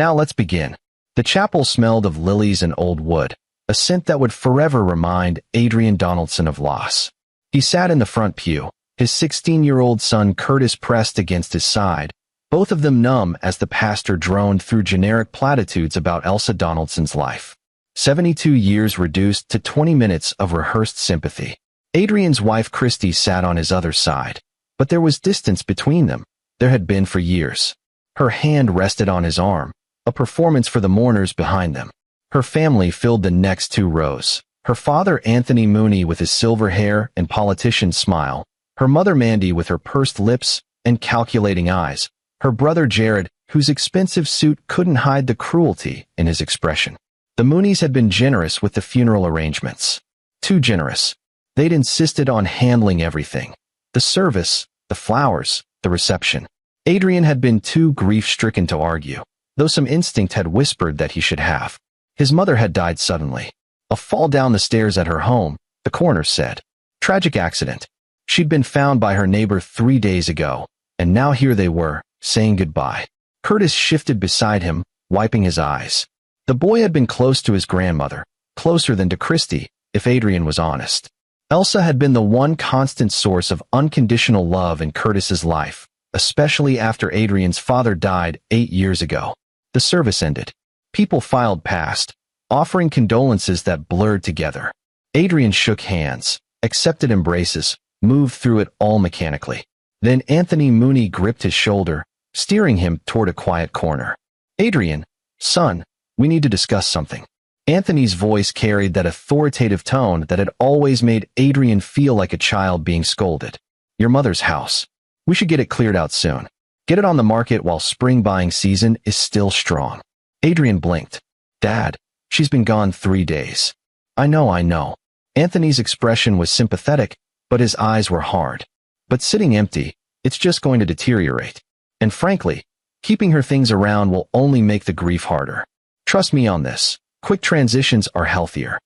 Now let's begin. The chapel smelled of lilies and old wood, a scent that would forever remind Adrian Donaldson of loss. He sat in the front pew, his 16-year-old son Curtis pressed against his side, both of them numb as the pastor droned through generic platitudes about Elsa Donaldson's life. 72 years reduced to 20 minutes of rehearsed sympathy. Adrian's wife Christy sat on his other side, but there was distance between them. There had been for years. Her hand rested on his arm, a performance for the mourners behind them. Her family filled the next two rows. Her father Anthony Mooney with his silver hair and politician smile, her mother Mandy with her pursed lips and calculating eyes, her brother Jared, whose expensive suit couldn't hide the cruelty in his expression. The Mooneys had been generous with the funeral arrangements. Too generous. They'd insisted on handling everything. The service, the flowers, the reception. Adrian had been too grief-stricken to argue, though some instinct had whispered that he should have. His mother had died suddenly. A fall down the stairs at her home, the coroner said. Tragic accident. She'd been found by her neighbor 3 days ago, and now here they were, saying goodbye. Curtis shifted beside him, wiping his eyes. The boy had been close to his grandmother, closer than to Christy, if Adrian was honest. Elsa had been the one constant source of unconditional love in Curtis's life, especially after Adrian's father died 8 years ago. The service ended. People filed past, offering condolences that blurred together. Adrian shook hands, accepted embraces, moved through it all mechanically. Then Anthony Mooney gripped his shoulder, steering him toward a quiet corner. Adrian, son, we need to discuss something. Anthony's voice carried that authoritative tone that had always made Adrian feel like a child being scolded. Your mother's house. We should get it cleared out soon. Get it on the market while spring buying season is still strong. Adrian blinked. Dad, she's been gone 3 days. I know. Anthony's expression was sympathetic, but his eyes were hard. But sitting empty, it's just going to deteriorate. And frankly, keeping her things around will only make the grief harder. Trust me on this. Quick transitions are healthier.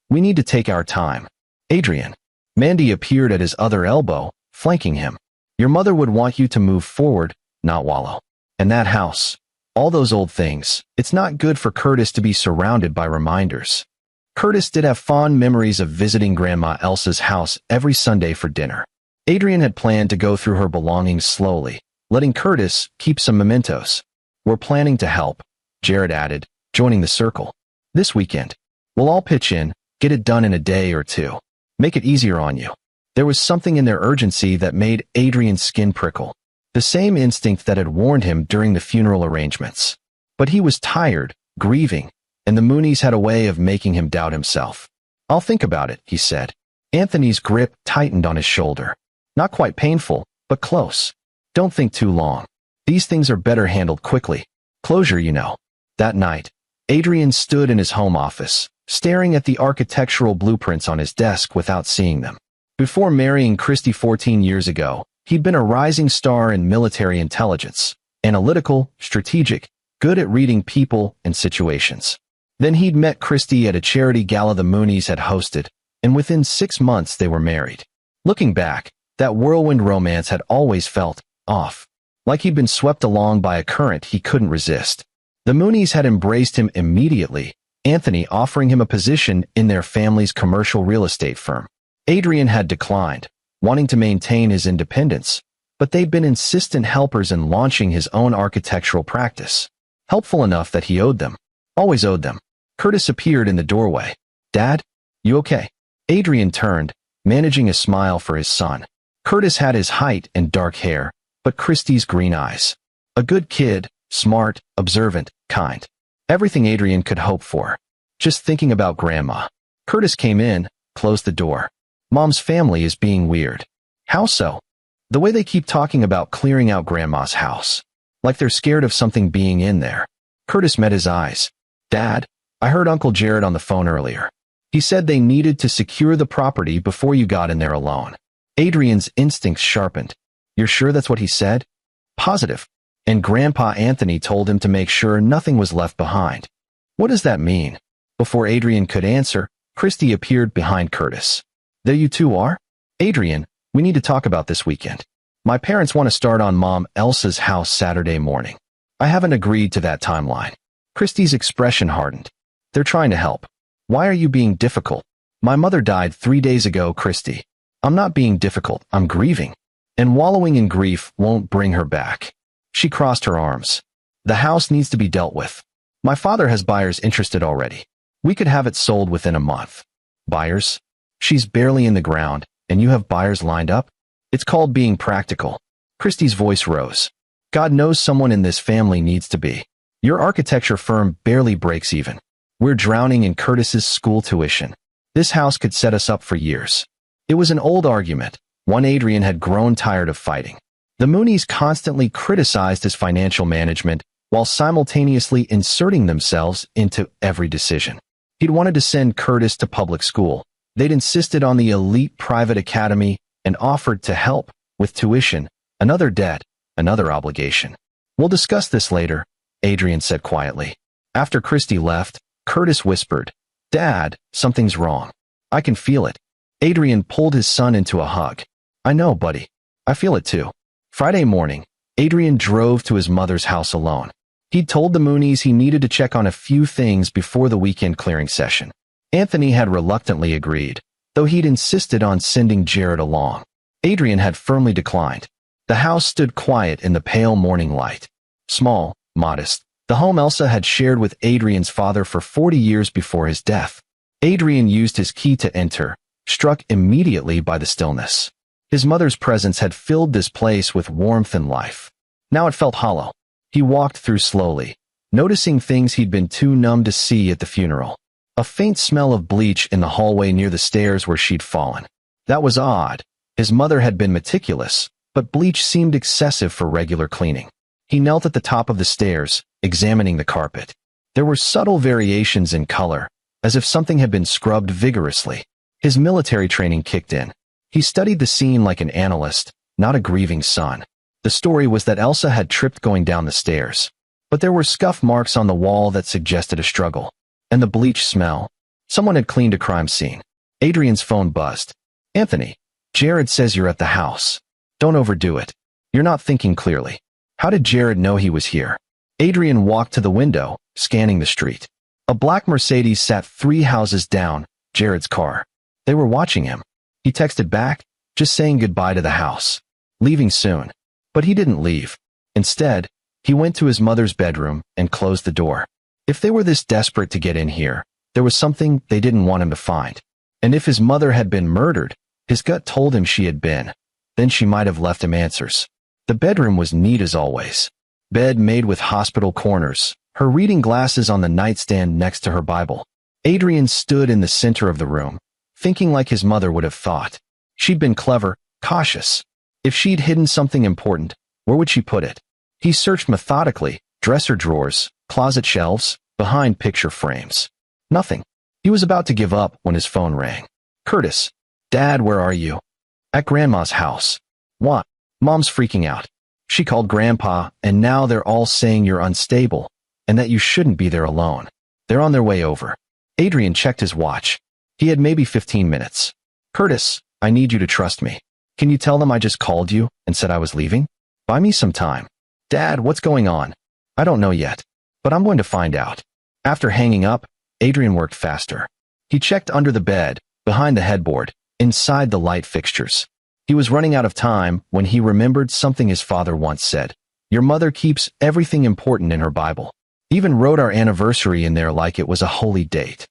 We need to take our time. Adrian. Mandy appeared at his other elbow, flanking him. Your mother would want you to move forward, not wallow. And that house. All those old things. It's not good for Curtis to be surrounded by reminders. Curtis did have fond memories of visiting Grandma Elsa's house every Sunday for dinner. Adrian had planned to go through her belongings slowly, letting Curtis keep some mementos. We're planning to help, Jared added, joining the circle. This weekend. We'll all pitch in, get it done in a day or two. Make it easier on you. There was something in their urgency that made Adrian's skin prickle. The same instinct that had warned him during the funeral arrangements. But he was tired, grieving, and the Mooneys had a way of making him doubt himself. I'll think about it, he said. Anthony's grip tightened on his shoulder. Not quite painful, but close. Don't think too long. These things are better handled quickly. Closure, you know. That night, Adrian stood in his home office, staring at the architectural blueprints on his desk without seeing them. Before marrying Christy 14 years ago, he'd been a rising star in military intelligence, analytical, strategic, good at reading people and situations. Then he'd met Christy at a charity gala the Mooneys had hosted, and within 6 months they were married. Looking back, that whirlwind romance had always felt off, like he'd been swept along by a current he couldn't resist. The Mooneys had embraced him immediately, Anthony offering him a position in their family's commercial real estate firm. Adrian had declined, wanting to maintain his independence, but they'd been insistent helpers in launching his own architectural practice. Helpful enough that he owed them. Always owed them. Curtis appeared in the doorway. Dad? You okay? Adrian turned, managing a smile for his son. Curtis had his height and dark hair, but Christy's green eyes. A good kid, smart, observant, kind. Everything Adrian could hope for. Just thinking about Grandma. Curtis came in, closed the door. Mom's family is being weird. How so? The way they keep talking about clearing out Grandma's house. Like they're scared of something being in there. Curtis met his eyes. Dad, I heard Uncle Jared on the phone earlier. He said they needed to secure the property before you got in there alone. Adrian's instincts sharpened. You're sure that's what he said? Positive. And Grandpa Anthony told him to make sure nothing was left behind. What does that mean? Before Adrian could answer, Christy appeared behind Curtis. There you two are? Adrian, we need to talk about this weekend. My parents want to start on Mom Elsa's house Saturday morning. I haven't agreed to that timeline. Christy's expression hardened. They're trying to help. Why are you being difficult? My mother died 3 days ago, Christy. I'm not being difficult, I'm grieving. And wallowing in grief won't bring her back. She crossed her arms. The house needs to be dealt with. My father has buyers interested already. We could have it sold within a month. Buyers? She's barely in the ground, and you have buyers lined up? It's called being practical. Christy's voice rose. God knows someone in this family needs to be. Your architecture firm barely breaks even. We're drowning in Curtis's school tuition. This house could set us up for years. It was an old argument, one Adrian had grown tired of fighting. The Moonies constantly criticized his financial management while simultaneously inserting themselves into every decision. He'd wanted to send Curtis to public school. They'd insisted on the elite private academy and offered to help with tuition, another debt, another obligation. We'll discuss this later, Adrian said quietly. After Christy left, Curtis whispered, Dad, something's wrong. I can feel it. Adrian pulled his son into a hug. I know, buddy. I feel it too. Friday morning, Adrian drove to his mother's house alone. He'd told the Moonies he needed to check on a few things before the weekend clearing session. Anthony had reluctantly agreed, though he'd insisted on sending Jared along. Adrian had firmly declined. The house stood quiet in the pale morning light. Small, modest, the home Elsa had shared with Adrian's father for 40 years before his death. Adrian used his key to enter, struck immediately by the stillness. His mother's presence had filled this place with warmth and life. Now it felt hollow. He walked through slowly, noticing things he'd been too numb to see at the funeral. A faint smell of bleach in the hallway near the stairs where she'd fallen. That was odd. His mother had been meticulous, but bleach seemed excessive for regular cleaning. He knelt at the top of the stairs, examining the carpet. There were subtle variations in color, as if something had been scrubbed vigorously. His military training kicked in. He studied the scene like an analyst, not a grieving son. The story was that Elsa had tripped going down the stairs. But there were scuff marks on the wall that suggested a struggle. And the bleach smell. Someone had cleaned a crime scene. Adrian's phone buzzed. Anthony, Jared says you're at the house. Don't overdo it. You're not thinking clearly. How did Jared know he was here? Adrian walked to the window, scanning the street. A black Mercedes sat 3 houses down, Jared's car. They were watching him. He texted back, just saying goodbye to the house. Leaving soon. But he didn't leave. Instead, he went to his mother's bedroom and closed the door. If they were this desperate to get in here, there was something they didn't want him to find. And if his mother had been murdered, his gut told him she had been. Then she might have left him answers. The bedroom was neat as always. Bed made with hospital corners, her reading glasses on the nightstand next to her Bible. Adrian stood in the center of the room, thinking like his mother would have thought. She'd been clever, cautious. If she'd hidden something important, where would she put it? He searched methodically, dresser drawers, closet shelves, behind picture frames. Nothing. He was about to give up when his phone rang. Curtis. Dad, where are you? At Grandma's house. What? Mom's freaking out. She called Grandpa, and now they're all saying you're unstable, and that you shouldn't be there alone. They're on their way over. Adrian checked his watch. He had maybe 15 minutes. Curtis, I need you to trust me. Can you tell them I just called you and said I was leaving? Buy me some time. Dad, what's going on? I don't know yet, but I'm going to find out. After hanging up, Adrian worked faster. He checked under the bed, behind the headboard, inside the light fixtures. He was running out of time when he remembered something his father once said. Your mother keeps everything important in her Bible. Even wrote our anniversary in there like it was a holy date.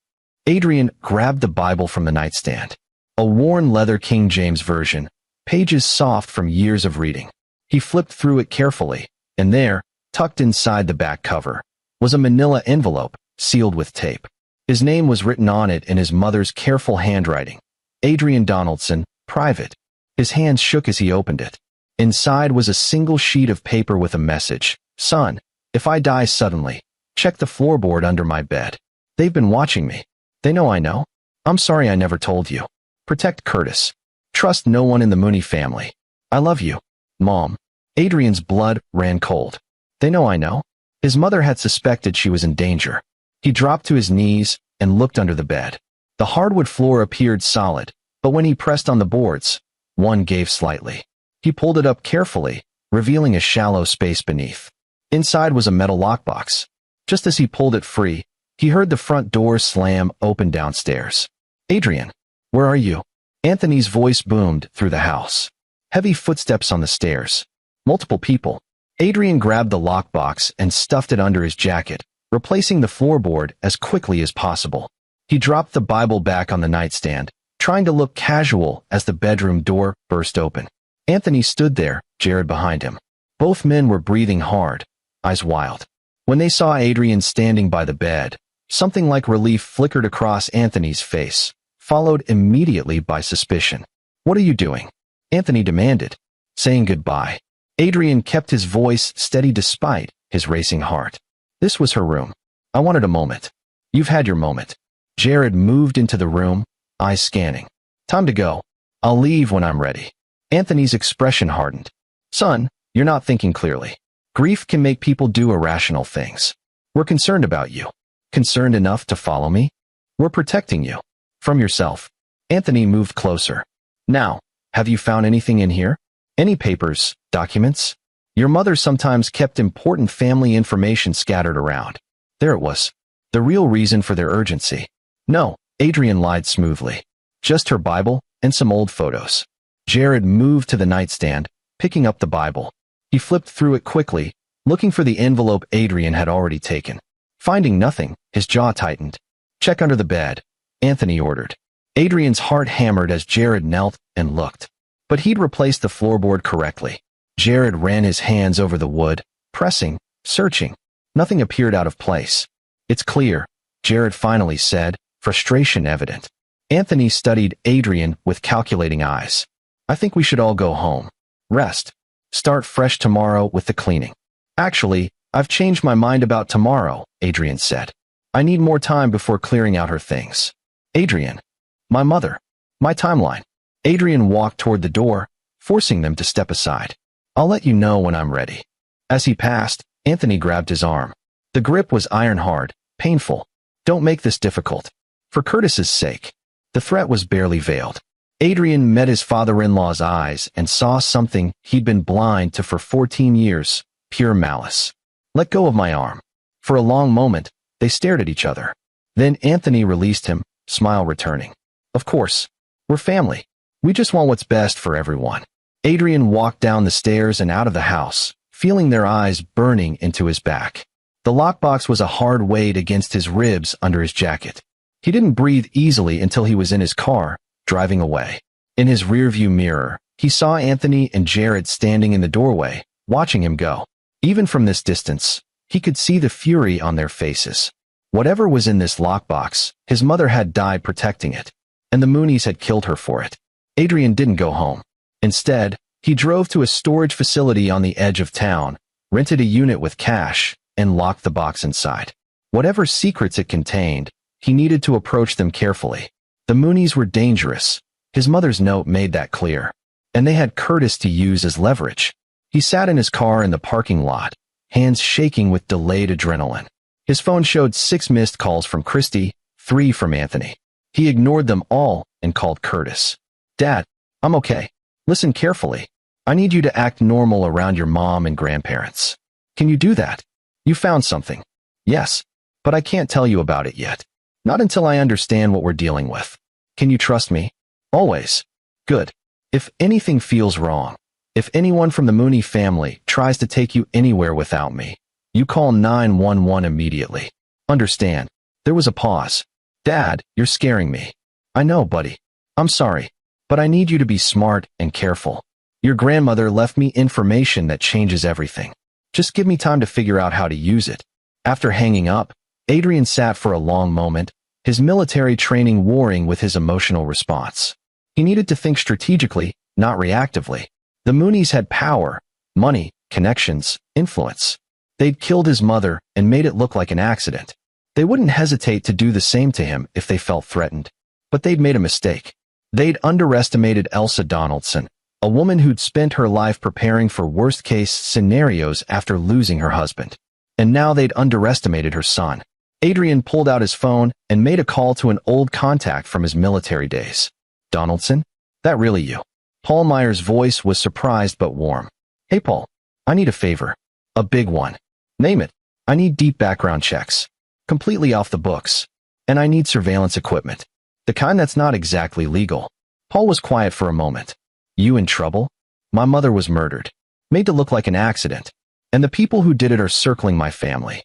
Adrian grabbed the Bible from the nightstand. A worn leather King James version, pages soft from years of reading. He flipped through it carefully, and there, tucked inside the back cover, was a manila envelope, sealed with tape. His name was written on it in his mother's careful handwriting. Adrian Donaldson, private. His hands shook as he opened it. Inside was a single sheet of paper with a message. Son, if I die suddenly, check the floorboard under my bed. They've been watching me. They know I know. I'm sorry I never told you. Protect Curtis. Trust no one in the Mooney family. I love you, Mom. Adrian's blood ran cold. They know I know. His mother had suspected she was in danger. He dropped to his knees and looked under the bed. The hardwood floor appeared solid, but when he pressed on the boards, one gave slightly. He pulled it up carefully, revealing a shallow space beneath. Inside was a metal lockbox. Just as he pulled it free, he heard the front door slam open downstairs. "Adrian, where are you?" Anthony's voice boomed through the house. Heavy footsteps on the stairs. Multiple people. Adrian grabbed the lockbox and stuffed it under his jacket, replacing the floorboard as quickly as possible. He dropped the Bible back on the nightstand, trying to look casual as the bedroom door burst open. Anthony stood there, Jared behind him. Both men were breathing hard, eyes wild. When they saw Adrian standing by the bed, something like relief flickered across Anthony's face, followed immediately by suspicion. "What are you doing?" Anthony demanded. "Saying goodbye." Adrian kept his voice steady despite his racing heart. "This was her room. I wanted a moment." "You've had your moment." Jared moved into the room, eyes scanning. "Time to go. I'll leave when I'm ready." Anthony's expression hardened. "Son, you're not thinking clearly. Grief can make people do irrational things. We're concerned about you. Concerned enough to follow me? We're protecting you. From yourself." Anthony moved closer. "Now, have you found anything in here? Any papers, documents?" Your mother sometimes kept important family information scattered around. There it was. The real reason for their urgency. "No," Adrian lied smoothly. "Just her Bible and some old photos." Jared moved to the nightstand, picking up the Bible. He flipped through it quickly, looking for the envelope Adrian had already taken. Finding nothing, his jaw tightened. "Check under the bed," Anthony ordered. Adrian's heart hammered as Jared knelt and looked. But he'd replaced the floorboard correctly. Jared ran his hands over the wood, pressing, searching. Nothing appeared out of place. "It's clear," Jared finally said, frustration evident. Anthony studied Adrian with calculating eyes. "I think we should all go home. Rest. Start fresh tomorrow with the cleaning." "Actually, I've changed my mind about tomorrow," Adrian said. "I need more time before clearing out her things." "Adrian. My mother. My timeline." Adrian walked toward the door, forcing them to step aside. "I'll let you know when I'm ready." As he passed, Anthony grabbed his arm. The grip was iron-hard, painful. "Don't make this difficult. For Curtis's sake." The threat was barely veiled. Adrian met his father-in-law's eyes and saw something he'd been blind to for 14 years, pure malice. "Let go of my arm." For a long moment, they stared at each other. Then Anthony released him, smile returning. "Of course. We're family. We just want what's best for everyone." Adrian walked down the stairs and out of the house, feeling their eyes burning into his back. The lockbox was a hard weight against his ribs under his jacket. He didn't breathe easily until he was in his car, driving away. In his rearview mirror, he saw Anthony and Jared standing in the doorway, watching him go. Even from this distance, he could see the fury on their faces. Whatever was in this lockbox, his mother had died protecting it, and the Moonies had killed her for it. Adrian didn't go home. Instead, he drove to a storage facility on the edge of town, rented a unit with cash, and locked the box inside. Whatever secrets it contained, he needed to approach them carefully. The Moonies were dangerous. His mother's note made that clear. And they had Curtis to use as leverage. He sat in his car in the parking lot, hands shaking with delayed adrenaline. His phone showed 6 missed calls from Christy, 3 from Anthony. He ignored them all and called Curtis. "Dad, I'm okay. Listen carefully. I need you to act normal around your mom and grandparents. Can you do that? You found something." "Yes, but I can't tell you about it yet. Not until I understand what we're dealing with. Can you trust me?" "Always." "Good. If anything feels wrong, if anyone from the Mooney family tries to take you anywhere without me, you call 911 immediately. Understand?" There was a pause. "Dad, you're scaring me." "I know, buddy. I'm sorry. But I need you to be smart and careful. Your grandmother left me information that changes everything. Just give me time to figure out how to use it." After hanging up, Adrian sat for a long moment, his military training warring with his emotional response. He needed to think strategically, not reactively. The Moonies had power, money, connections, influence. They'd killed his mother and made it look like an accident. They wouldn't hesitate to do the same to him if they felt threatened. But they'd made a mistake. They'd underestimated Elsa Donaldson, a woman who'd spent her life preparing for worst-case scenarios after losing her husband. And now they'd underestimated her son. Adrian pulled out his phone and made a call to an old contact from his military days. "Donaldson? That really you?" Paul Meyer's voice was surprised but warm. "Hey, Paul. I need a favor. A big one." "Name it." I need deep background checks. Completely off the books. And I need surveillance equipment. The kind that's not exactly legal. Paul was quiet for a moment. You in trouble? My mother was murdered. Made to look like an accident. And the people who did it are circling my family.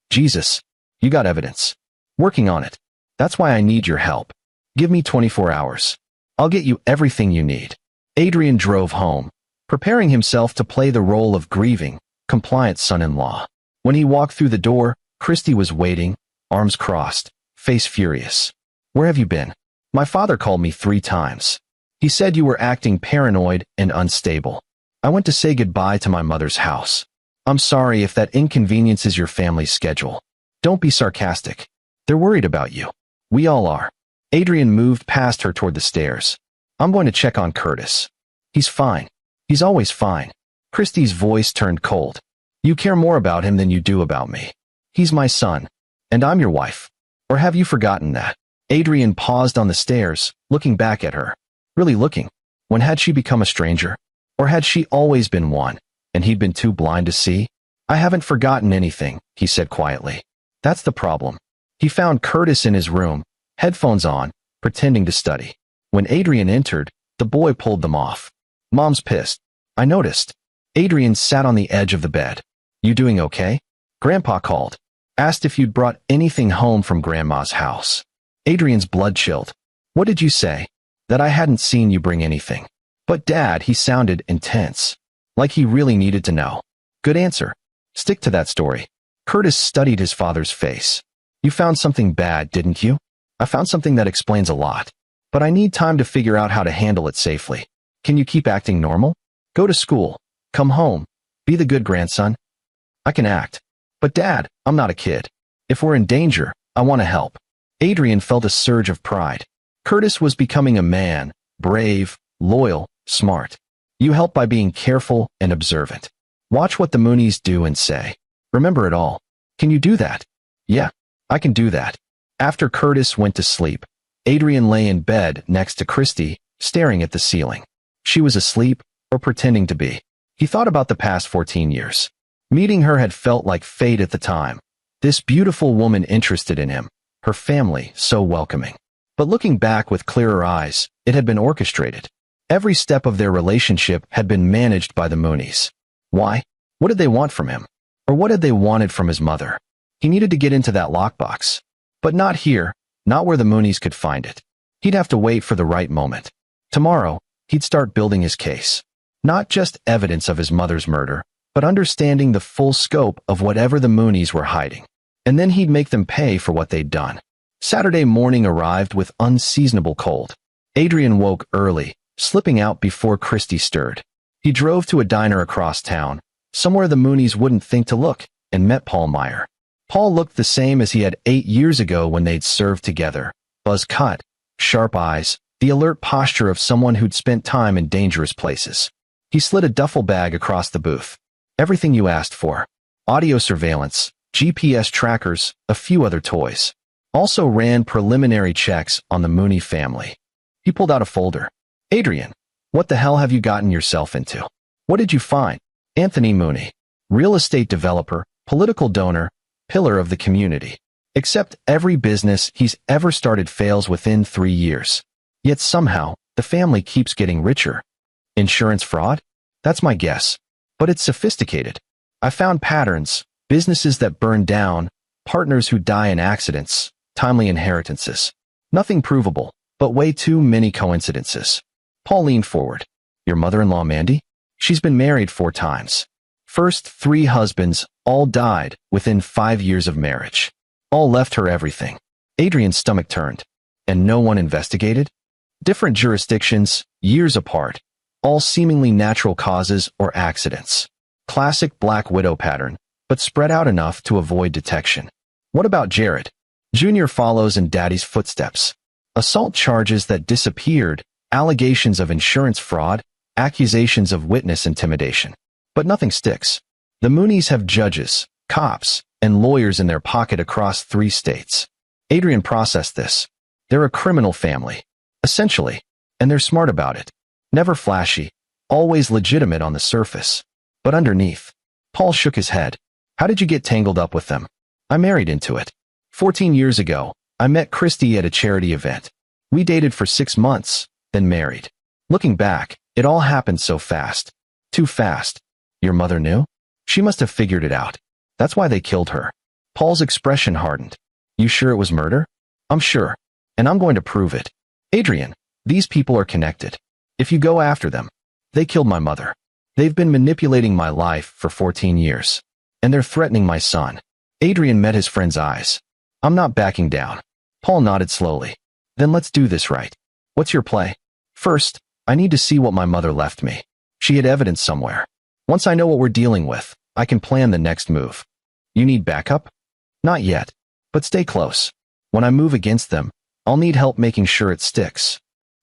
Jesus, you got evidence. Working on it. That's why I need your help. Give me 24 hours. I'll get you everything you need. Adrian drove home, preparing himself to play the role of grieving, compliant son-in-law. When he walked through the door, Christy was waiting, arms crossed, face furious. Where have you been? My father called me 3 times. He said you were acting paranoid and unstable. I went to say goodbye to my mother's house. I'm sorry if that inconveniences your family's schedule. Don't be sarcastic. They're worried about you. We all are. Adrian moved past her toward the stairs. I'm going to check on Curtis. He's fine. He's always fine. Christy's voice turned cold. You care more about him than you do about me. He's my son. And I'm your wife. Or have you forgotten that? Adrian paused on the stairs, looking back at her. Really looking. When had she become a stranger? Or had she always been one, and he'd been too blind to see? I haven't forgotten anything, he said quietly. That's the problem. He found Curtis in his room, headphones on, pretending to study. When Adrian entered, the boy pulled them off. Mom's pissed. I noticed. Adrian sat on the edge of the bed. You doing okay? Grandpa called. Asked if you'd brought anything home from Grandma's house. Adrian's blood chilled. What did you say? That I hadn't seen you bring anything. But Dad, he sounded intense. Like he really needed to know. Good answer. Stick to that story. Curtis studied his father's face. You found something bad, didn't you? I found something that explains a lot. But I need time to figure out how to handle it safely. Can you keep acting normal? Go to school. Come home. Be the good grandson. I can act. But Dad, I'm not a kid. If we're in danger, I want to help. Adrian felt a surge of pride. Curtis was becoming a man, brave, loyal, smart. You help by being careful and observant. Watch what the Moonies do and say. Remember it all. Can you do that? Yeah, I can do that. After Curtis went to sleep, Adrian lay in bed next to Christy, staring at the ceiling. She was asleep, or pretending to be. He thought about the past 14 years. Meeting her had felt like fate at the time. This beautiful woman interested in him, her family so welcoming. But looking back with clearer eyes, it had been orchestrated. Every step of their relationship had been managed by the Moonies. Why? What did they want from him? Or what had they wanted from his mother? He needed to get into that lockbox. But not here, not where the Moonies could find it. He'd have to wait for the right moment. Tomorrow, he'd start building his case. Not just evidence of his mother's murder, but understanding the full scope of whatever the Moonies were hiding. And then he'd make them pay for what they'd done. Saturday morning arrived with unseasonable cold. Adrian woke early, slipping out before Christy stirred. He drove to a diner across town, somewhere the Moonies wouldn't think to look, and met Paul Meyer. Paul looked the same as he had 8 years ago when they'd served together. Buzz cut, sharp eyes, the alert posture of someone who'd spent time in dangerous places. He slid a duffel bag across the booth. Everything you asked for. Audio surveillance, GPS trackers, a few other toys. Also ran preliminary checks on the Mooney family. He pulled out a folder. Adrian, what the hell have you gotten yourself into? What did you find? Anthony Mooney, real estate developer, political donor, pillar of the community. Except every business he's ever started fails within 3 years. Yet somehow, the family keeps getting richer. Insurance fraud? That's my guess. But it's sophisticated. I found patterns, businesses that burn down, partners who die in accidents, timely inheritances. Nothing provable, but way too many coincidences. Paul leaned forward. Your mother-in-law, Mandy? She's been married 4 times. First 3 husbands, all died within 5 years of marriage. All left her everything. Adrian's stomach turned. And no one investigated? Different jurisdictions, years apart. All seemingly natural causes or accidents. Classic Black Widow pattern, but spread out enough to avoid detection. What about Jared? Junior follows in Daddy's footsteps. Assault charges that disappeared, allegations of insurance fraud, accusations of witness intimidation. But nothing sticks. The Moonies have judges, cops, and lawyers in their pocket across 3 states. Adrian processed this. They're a criminal family, essentially, and they're smart about it. Never flashy, always legitimate on the surface. But underneath, Paul shook his head. How did you get tangled up with them? I married into it. 14 years ago, I met Christy at a charity event. We dated for 6 months, then married. Looking back, it all happened so fast. Too fast. Your mother knew? She must have figured it out. That's why they killed her. Paul's expression hardened. You sure it was murder? I'm sure. And I'm going to prove it. Adrian, these people are connected. If you go after them, they killed my mother. They've been manipulating my life for 14 years. And they're threatening my son. Adrian met his friend's eyes. I'm not backing down. Paul nodded slowly. Then let's do this right. What's your play? First, I need to see what my mother left me. She had evidence somewhere. Once I know what we're dealing with, I can plan the next move. You need backup? Not yet, but stay close. When I move against them, I'll need help making sure it sticks.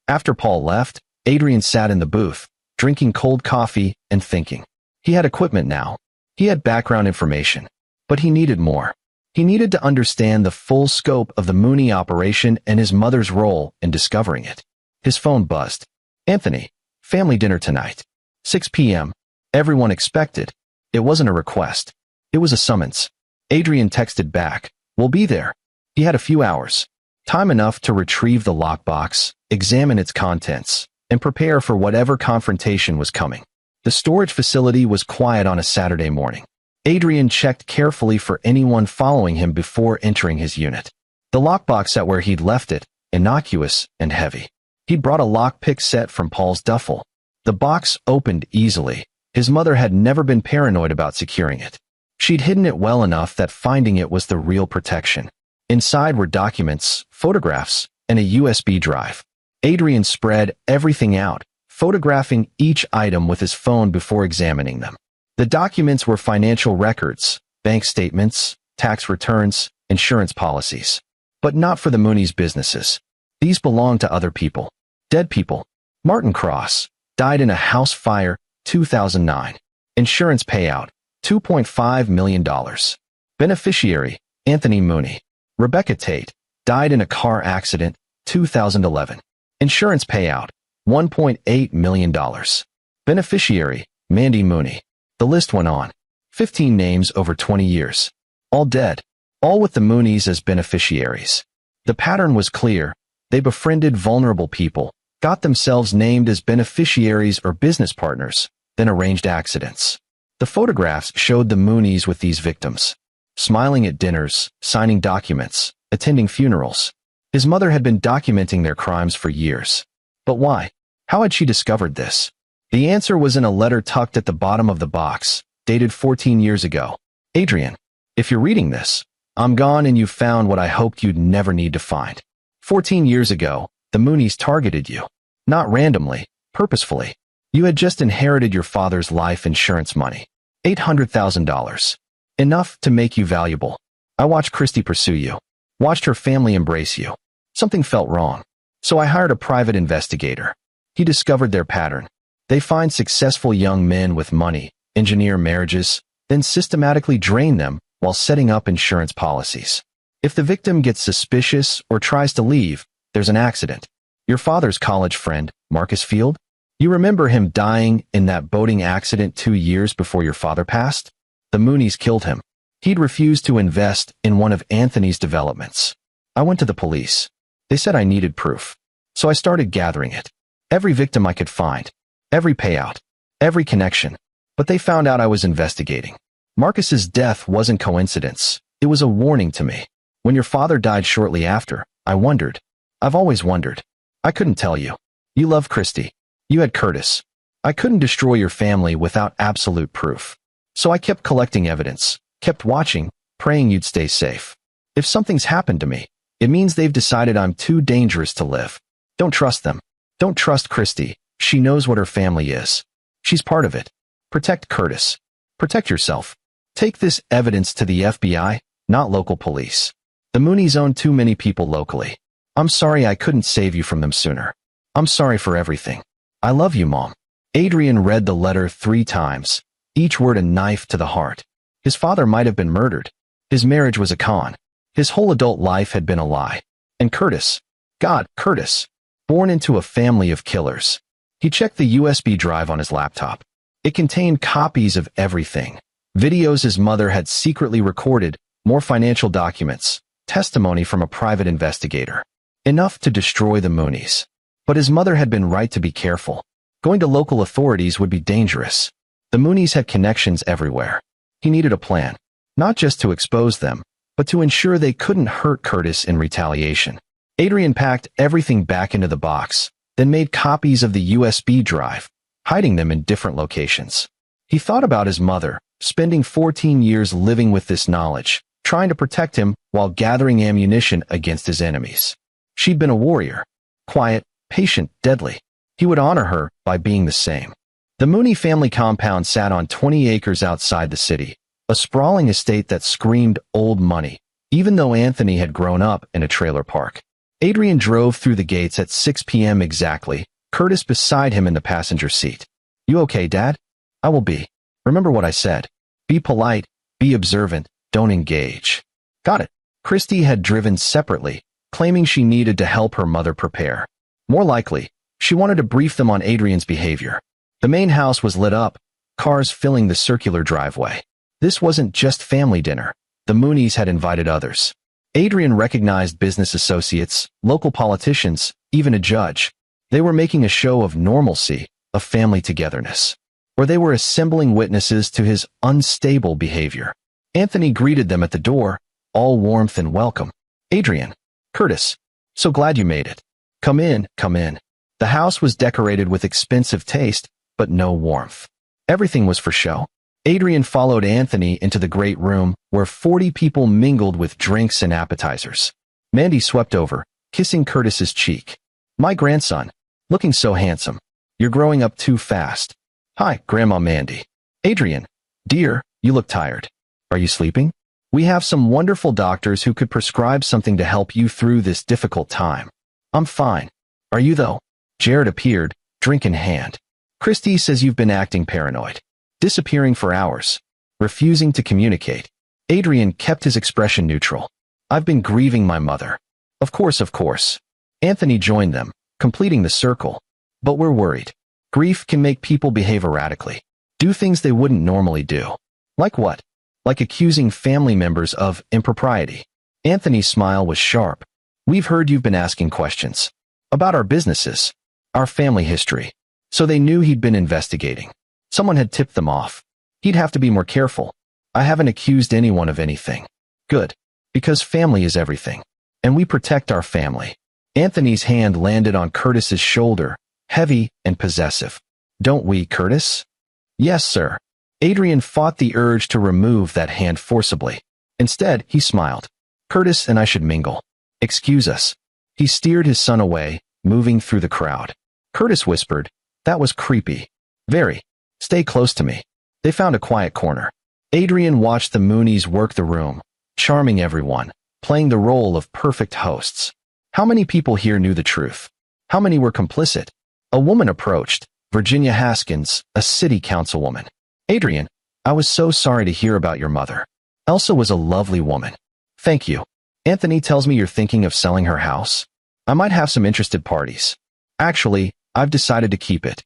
After Paul left, Adrian sat in the booth, drinking cold coffee and thinking. He had equipment now. He had background information, but he needed more. He needed to understand the full scope of the Mooney operation and his mother's role in discovering it. His phone buzzed. Anthony, family dinner tonight. 6 p.m. Everyone expected. It wasn't a request. It was a summons. Adrian texted back, "We'll be there." He had a few hours. Time enough to retrieve the lockbox, examine its contents, and prepare for whatever confrontation was coming. The storage facility was quiet on a Saturday morning. Adrian checked carefully for anyone following him before entering his unit. The lockbox sat where he'd left it, innocuous and heavy. He'd brought a lockpick set from Paul's duffel. The box opened easily. His mother had never been paranoid about securing it. She'd hidden it well enough that finding it was the real protection. Inside were documents, photographs, and a USB drive. Adrian spread everything out, photographing each item with his phone before examining them. The documents were financial records, bank statements, tax returns, insurance policies. But not for the Mooney's businesses. These belonged to other people. Dead people. Martin Cross died in a house fire, 2009. Insurance payout, $2.5 million. Beneficiary, Anthony Mooney. Rebecca Tate died in a car accident, 2011. Insurance payout, $1.8 million. Beneficiary, Mandy Mooney. The list went on. 15 names over 20 years. All dead. All with the Mooneys as beneficiaries. The pattern was clear. They befriended vulnerable people, got themselves named as beneficiaries or business partners, then arranged accidents. The photographs showed the Mooneys with these victims. Smiling at dinners, signing documents, attending funerals. His mother had been documenting their crimes for years. But why? How had she discovered this? The answer was in a letter tucked at the bottom of the box, dated 14 years ago. Adrian, if you're reading this, I'm gone and you found what I hoped you'd never need to find. 14 years ago, the Mooneys targeted you. Not randomly, purposefully. You had just inherited your father's life insurance money. $800,000. Enough to make you valuable. I watched Christy pursue you. Watched her family embrace you. Something felt wrong. So I hired a private investigator. He discovered their pattern. They find successful young men with money, engineer marriages, then systematically drain them while setting up insurance policies. If the victim gets suspicious or tries to leave, there's an accident. Your father's college friend, Marcus Field? You remember him dying in that boating accident 2 years before your father passed? The Mooneys killed him. He'd refused to invest in one of Anthony's developments. I went to the police. They said I needed proof. So I started gathering it. Every victim I could find. Every payout. Every connection. But they found out I was investigating. Marcus's death wasn't coincidence. It was a warning to me. When your father died shortly after, I wondered. I've always wondered. I couldn't tell you. You love Christy. You had Curtis. I couldn't destroy your family without absolute proof. So I kept collecting evidence, kept watching, praying you'd stay safe. If something's happened to me, it means they've decided I'm too dangerous to live. Don't trust them. Don't trust Christy. She knows what her family is. She's part of it. Protect Curtis. Protect yourself. Take this evidence to the FBI, not local police. The Mooneys own too many people locally. I'm sorry I couldn't save you from them sooner. I'm sorry for everything. I love you, Mom. Adrian read the letter 3 times, each word a knife to the heart. His father might have been murdered. His marriage was a con. His whole adult life had been a lie. And Curtis. God, Curtis. Born into a family of killers. He checked the USB drive on his laptop. It contained copies of everything. Videos his mother had secretly recorded, more financial documents, testimony from a private investigator. Enough to destroy the Moonies. But his mother had been right to be careful. Going to local authorities would be dangerous. The Moonies had connections everywhere. He needed a plan, not just to expose them, but to ensure they couldn't hurt Curtis in retaliation. Adrian packed everything back into the box, then made copies of the USB drive, hiding them in different locations. He thought about his mother, spending 14 years living with this knowledge, trying to protect him while gathering ammunition against his enemies. She'd been a warrior. Quiet, patient, deadly. He would honor her by being the same. The Mooney family compound sat on 20 acres outside the city, a sprawling estate that screamed old money, even though Anthony had grown up in a trailer park. Adrian drove through the gates at 6 p.m. exactly, Curtis beside him in the passenger seat. "You okay, Dad?" "I will be. Remember what I said. Be polite, be observant, don't engage." "Got it." Christy had driven separately, claiming she needed to help her mother prepare. More likely, she wanted to brief them on Adrian's behavior. The main house was lit up, cars filling the circular driveway. This wasn't just family dinner. The Moonies had invited others. Adrian recognized business associates, local politicians, even a judge. They were making a show of normalcy, of family togetherness. Or they were assembling witnesses to his unstable behavior. Anthony greeted them at the door, all warmth and welcome. "Adrian. Curtis. So glad you made it. Come in, come in." The house was decorated with expensive taste, but no warmth. Everything was for show. Adrian followed Anthony into the great room, where 40 people mingled with drinks and appetizers. Mandy swept over, kissing Curtis's cheek. "My grandson. Looking so handsome. You're growing up too fast." "Hi, Grandma Mandy." "Adrian. Dear, you look tired. Are you sleeping? We have some wonderful doctors who could prescribe something to help you through this difficult time." "I'm fine. Are you though?" Jared appeared, drink in hand. "Christy says you've been acting paranoid. Disappearing for hours. Refusing to communicate." Adrian kept his expression neutral. "I've been grieving my mother." Of course, of course." Anthony joined them, completing the circle. "But we're worried. Grief can make people behave erratically. Do things they wouldn't normally do." "Like what?" "Like accusing family members of impropriety." Anthony's smile was sharp. "We've heard you've been asking questions. About our businesses. Our family history. So they knew he'd been investigating. Someone had tipped them off. He'd have to be more careful. I haven't accused anyone of anything." "Good. Because family is everything. And we protect our family." Anthony's hand landed on Curtis's shoulder, heavy and possessive. "Don't we, Curtis?" "Yes, sir." Adrian fought the urge to remove that hand forcibly. Instead, he smiled. "Curtis and I should mingle. Excuse us." He steered his son away, moving through the crowd. Curtis whispered, "That was creepy. Very. Stay close to me." They found a quiet corner. Adrian watched the Moonies work the room, charming everyone, playing the role of perfect hosts. How many people here knew the truth? How many were complicit? A woman approached, Virginia Haskins, a city councilwoman. "Adrian, I was so sorry to hear about your mother. Elsa was a lovely woman." "Thank you. Anthony tells me you're thinking of selling her house. I might have some interested parties. Actually, I've decided to keep it."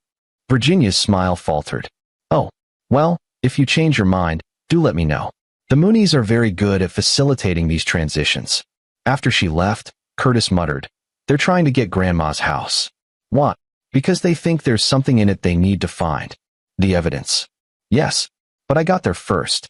Virginia's smile faltered. "Oh, well, if you change your mind, do let me know." The Moonies are very good at facilitating these transitions. After she left, Curtis muttered, "They're trying to get Grandma's house." "What?" "Because they think there's something in it they need to find. The evidence." "Yes, but I got there first."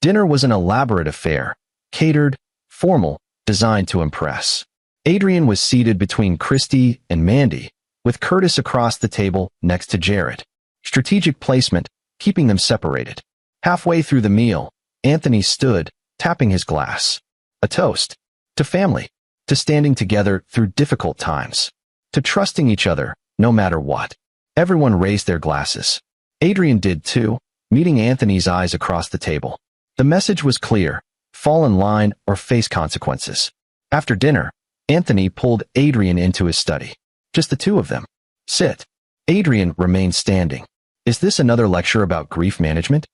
Dinner was an elaborate affair, catered, formal, designed to impress. Adrian was seated between Christy and Mandy, with Curtis across the table next to Jared. Strategic placement, keeping them separated. Halfway through the meal, Anthony stood, tapping his glass. A toast. To family. To standing together through difficult times. To trusting each other, no matter what. Everyone raised their glasses. Adrian did too, meeting Anthony's eyes across the table. The message was clear: fall in line or face consequences. After dinner, Anthony pulled Adrian into his study. Just the two of them. "Sit." Adrian remained standing. "Is this another lecture about grief management?"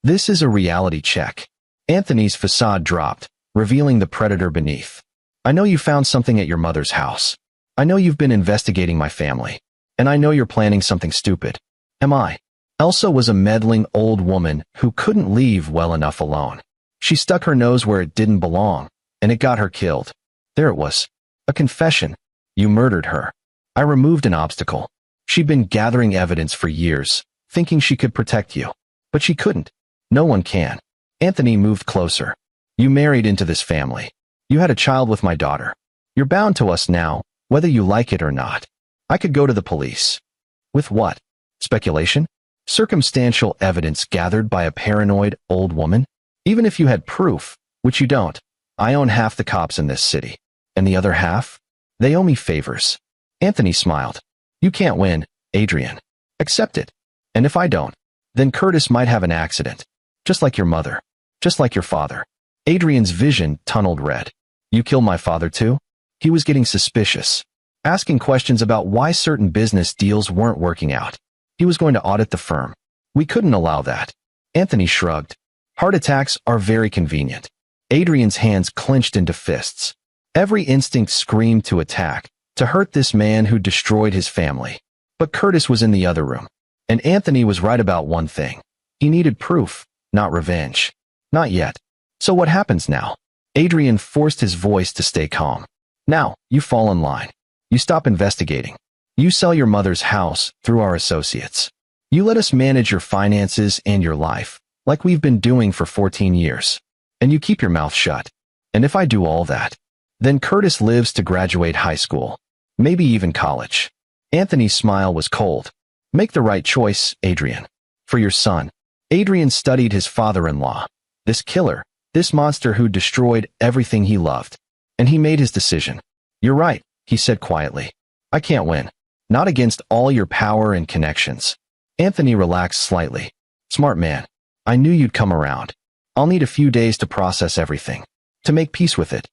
"This is a reality check." Anthony's facade dropped, revealing the predator beneath. "I know you found something at your mother's house. I know you've been investigating my family. And I know you're planning something stupid. Am I?" Elsa was a meddling old woman who couldn't leave well enough alone. She stuck her nose where it didn't belong, and it got her killed. There it was. A confession. You murdered her. I removed an obstacle. She'd been gathering evidence for years, thinking she could protect you. But she couldn't. No one can. Anthony moved closer. You married into this family. You had a child with my daughter. You're bound to us now, whether you like it or not. I could go to the police. With what? Speculation? Circumstantial evidence gathered by a paranoid old woman? Even if you had proof, which you don't, I own half the cops in this city. And the other half? They owe me favors. Anthony smiled. You can't win, Adrian. Accept it. And if I don't, then Curtis might have an accident. Just like your mother. Just like your father. Adrian's vision tunneled red. You killed my father too? He was getting suspicious, asking questions about why certain business deals weren't working out. He was going to audit the firm. We couldn't allow that. Anthony shrugged. Heart attacks are very convenient. Adrian's hands clenched into fists. Every instinct screamed to attack, to hurt this man who destroyed his family. But Curtis was in the other room. And Anthony was right about one thing. He needed proof, not revenge. Not yet. So what happens now? Adrian forced his voice to stay calm. Now, you fall in line. You stop investigating. You sell your mother's house through our associates. You let us manage your finances and your life, like we've been doing for 14 years. And you keep your mouth shut. And if I do all that, then Curtis lives to graduate high school, maybe even college. Anthony's smile was cold. Make the right choice, Adrian. For your son. Adrian studied his father-in-law. This killer, this monster who destroyed everything he loved. And he made his decision. You're right, he said quietly. I can't win. Not against all your power and connections. Anthony relaxed slightly. Smart man. I knew you'd come around. I'll need a few days to process everything. To make peace with it.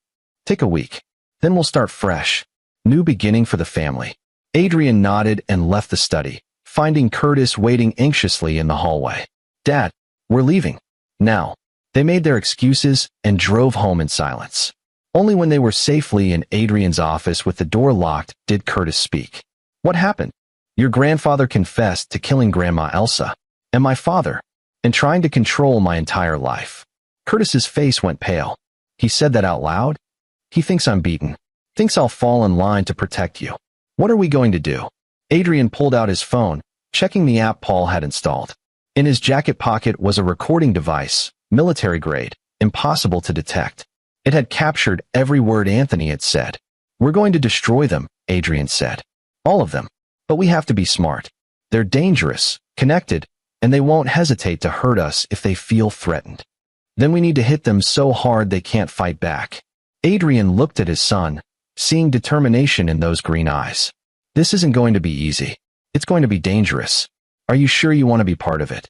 Take a week. Then we'll start fresh. New beginning for the family. Adrian nodded and left the study, finding Curtis waiting anxiously in the hallway. Dad, we're leaving. Now. They made their excuses and drove home in silence. Only when they were safely in Adrian's office with the door locked did Curtis speak. What happened? Your grandfather confessed to killing Grandma Elsa and my father and trying to control my entire life. Curtis's face went pale. He said that out loud? He thinks I'm beaten. Thinks I'll fall in line to protect you. What are we going to do? Adrian pulled out his phone, checking the app Paul had installed. In his jacket pocket was a recording device, military grade, impossible to detect. It had captured every word Anthony had said. We're going to destroy them, Adrian said. All of them. But we have to be smart. They're dangerous, connected, and they won't hesitate to hurt us if they feel threatened. Then we need to hit them so hard they can't fight back. Adrian looked at his son, seeing determination in those green eyes. This isn't going to be easy. It's going to be dangerous. Are you sure you want to be part of it?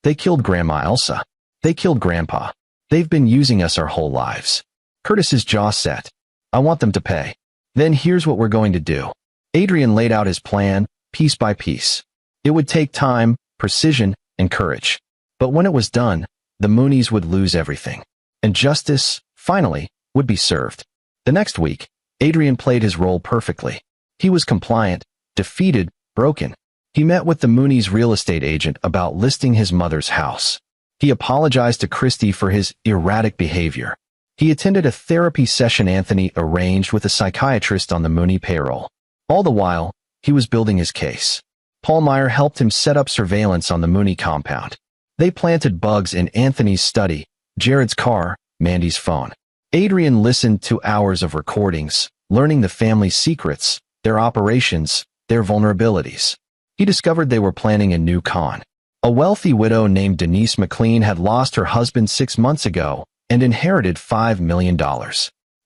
They killed Grandma Elsa. They killed Grandpa. They've been using us our whole lives. Curtis's jaw set. I want them to pay. Then here's what we're going to do. Adrian laid out his plan, piece by piece. It would take time, precision, and courage. But when it was done, the Moonies would lose everything. And justice, finally, would be served. The next week, Adrian played his role perfectly. He was compliant, defeated, broken. He met with the Moonies' real estate agent about listing his mother's house. He apologized to Christy for his erratic behavior. He attended a therapy session Anthony arranged with a psychiatrist on the Mooney payroll. All the while, he was building his case. Paul Meyer helped him set up surveillance on the Mooney compound. They planted bugs in Anthony's study, Jared's car, Mandy's phone. Adrian listened to hours of recordings, learning the family's secrets, their operations, their vulnerabilities. He discovered they were planning a new con. A wealthy widow named Denise McLean had lost her husband 6 months ago and inherited $5 million.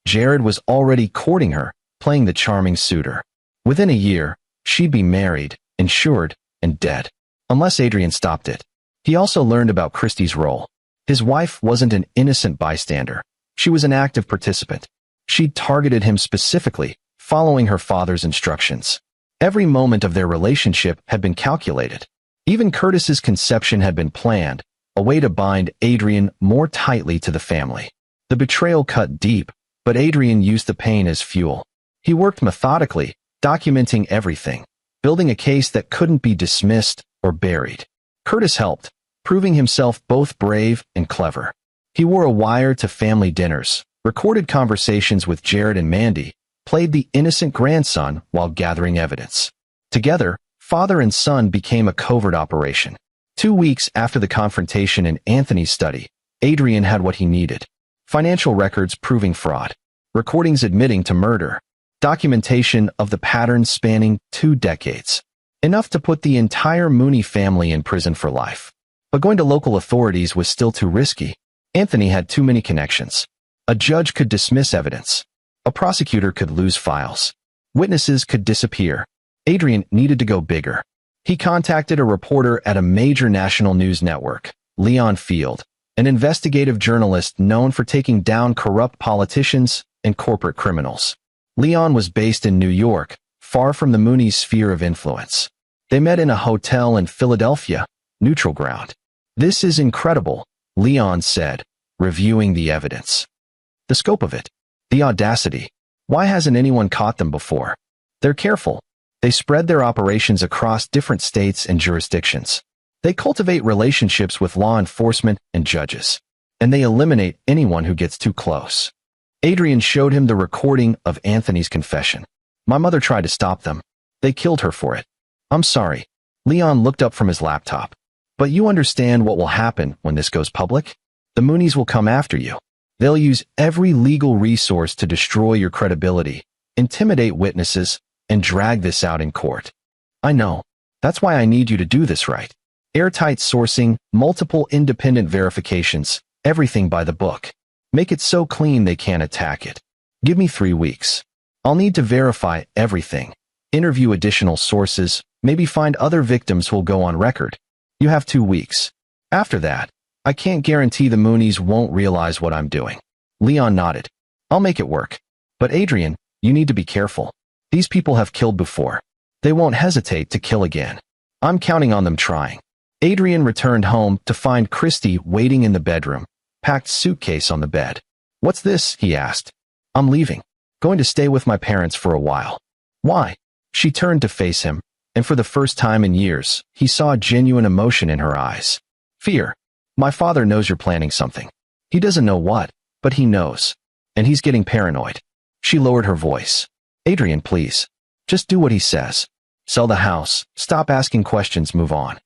Jared was already courting her, playing the charming suitor. Within a year, she'd be married, insured, and dead. Unless Adrian stopped it. He also learned about Christie's role. His wife wasn't an innocent bystander. She was an active participant. She'd targeted him specifically, following her father's instructions. Every moment of their relationship had been calculated. Even Curtis's conception had been planned, a way to bind Adrian more tightly to the family. The betrayal cut deep, but Adrian used the pain as fuel. He worked methodically, documenting everything, building a case that couldn't be dismissed or buried. Curtis helped, proving himself both brave and clever. He wore a wire to family dinners, recorded conversations with Jared and Mandy, played the innocent grandson while gathering evidence. Together, father and son became a covert operation. 2 weeks after the confrontation in Anthony's study, Adrian had what he needed. Financial records proving fraud, recordings admitting to murder, documentation of the patterns spanning 2 decades. Enough to put the entire Mooney family in prison for life. But going to local authorities was still too risky. Anthony had too many connections. A judge could dismiss evidence. A prosecutor could lose files. Witnesses could disappear. Adrian needed to go bigger. He contacted a reporter at a major national news network, Leon Field, an investigative journalist known for taking down corrupt politicians and corporate criminals. Leon was based in New York, far from the Mooney's sphere of influence. They met in a hotel in Philadelphia, neutral ground. "This is incredible," Leon said, reviewing the evidence. The scope of it. The audacity. Why hasn't anyone caught them before? They're careful. They spread their operations across different states and jurisdictions. They cultivate relationships with law enforcement and judges. And they eliminate anyone who gets too close. Adrian showed him the recording of Anthony's confession. "My mother tried to stop them. They killed her for it." "I'm sorry." Leon looked up from his laptop. "But you understand what will happen when this goes public? The Mooneys will come after you. They'll use every legal resource to destroy your credibility, intimidate witnesses, and drag this out in court." "I know. That's why I need you to do this right. Airtight sourcing, multiple independent verifications, everything by the book. Make it so clean they can't attack it. Give me 3 weeks. I'll need to verify everything, interview additional sources, maybe find other victims who'll go on record. You have 2 weeks. After that, I can't guarantee the Mooneys won't realize what I'm doing." Leon nodded. "I'll make it work. But Adrian, you need to be careful. These people have killed before. They won't hesitate to kill again. I'm counting on them trying." Adrian returned home to find Christy waiting in the bedroom, packed suitcase on the bed. "What's this?" he asked. "I'm leaving. Going to stay with my parents for a while." "Why?" She turned to face him, and for the first time in years, he saw genuine emotion in her eyes. "Fear. My father knows you're planning something. He doesn't know what, but he knows. And he's getting paranoid." She lowered her voice. "Adrian, please. Just do what he says. Sell the house, stop asking questions, move on."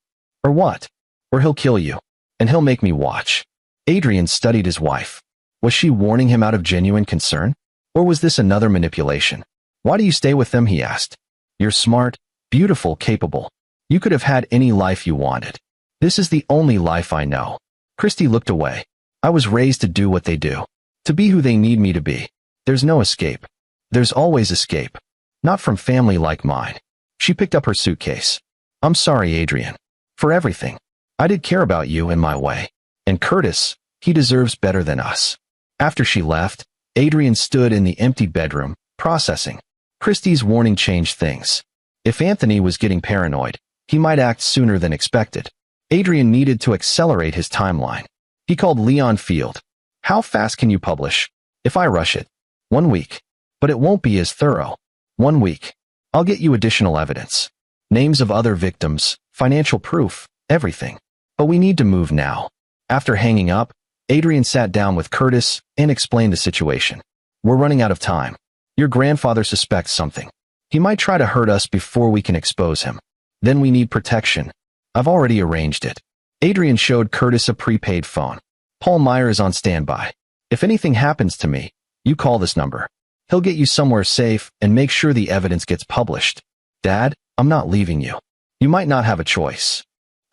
"Or what?" "Or he'll kill you. And he'll make me watch." Adrian studied his wife. Was she warning him out of genuine concern? Or was this another manipulation? "Why do you stay with them?" he asked. "You're smart, beautiful, capable. You could have had any life you wanted. This is the only life I know." Christy looked away. "I was raised to do what they do. To be who they need me to be. There's no escape. There's always escape. Not from family like mine." She picked up her suitcase. "I'm sorry, Adrian. For everything. I did care about you in my way. And Curtis, he deserves better than us." After she left, Adrian stood in the empty bedroom, processing. Christy's warning changed things. If Anthony was getting paranoid, he might act sooner than expected. Adrian needed to accelerate his timeline. He called Leon Field. "How fast can you publish?" "If I rush it, 1 week. But it won't be as thorough. 1 week. I'll get you additional evidence. Names of other victims, financial proof, everything. But we need to move now." After hanging up, Adrian sat down with Curtis and explained the situation. "We're running out of time. Your grandfather suspects something. He might try to hurt us before we can expose him. Then we need protection. I've already arranged it." Adrian showed Curtis a prepaid phone. "Paul Meyer is on standby. If anything happens to me, you call this number. He'll get you somewhere safe and make sure the evidence gets published. Dad, I'm not leaving you. You might not have a choice."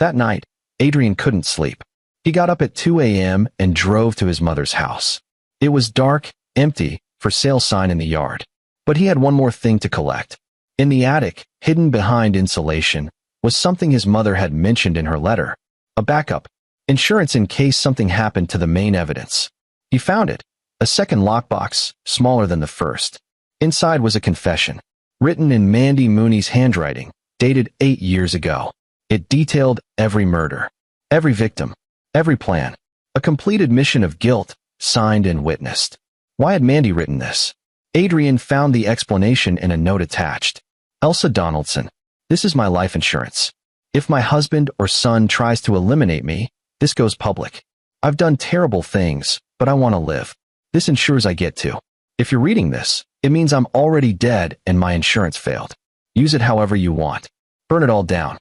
That night, Adrian couldn't sleep. He got up at 2 a.m. and drove to his mother's house. It was dark, empty, for sale sign in the yard. But he had one more thing to collect. In the attic, hidden behind insulation, was something his mother had mentioned in her letter. A backup. Insurance in case something happened to the main evidence. He found it. A second lockbox, smaller than the first. Inside was a confession, written in Mandy Mooney's handwriting, dated 8 years ago. It detailed every murder, every victim, every plan. A complete admission of guilt, signed and witnessed. Why had Mandy written this? Adrian found the explanation in a note attached. "Elsa Donaldson, this is my life insurance. If my husband or son tries to eliminate me, this goes public. I've done terrible things, but I want to live. This ensures I get to. If you're reading this, it means I'm already dead and my insurance failed. Use it however you want. Burn it all down.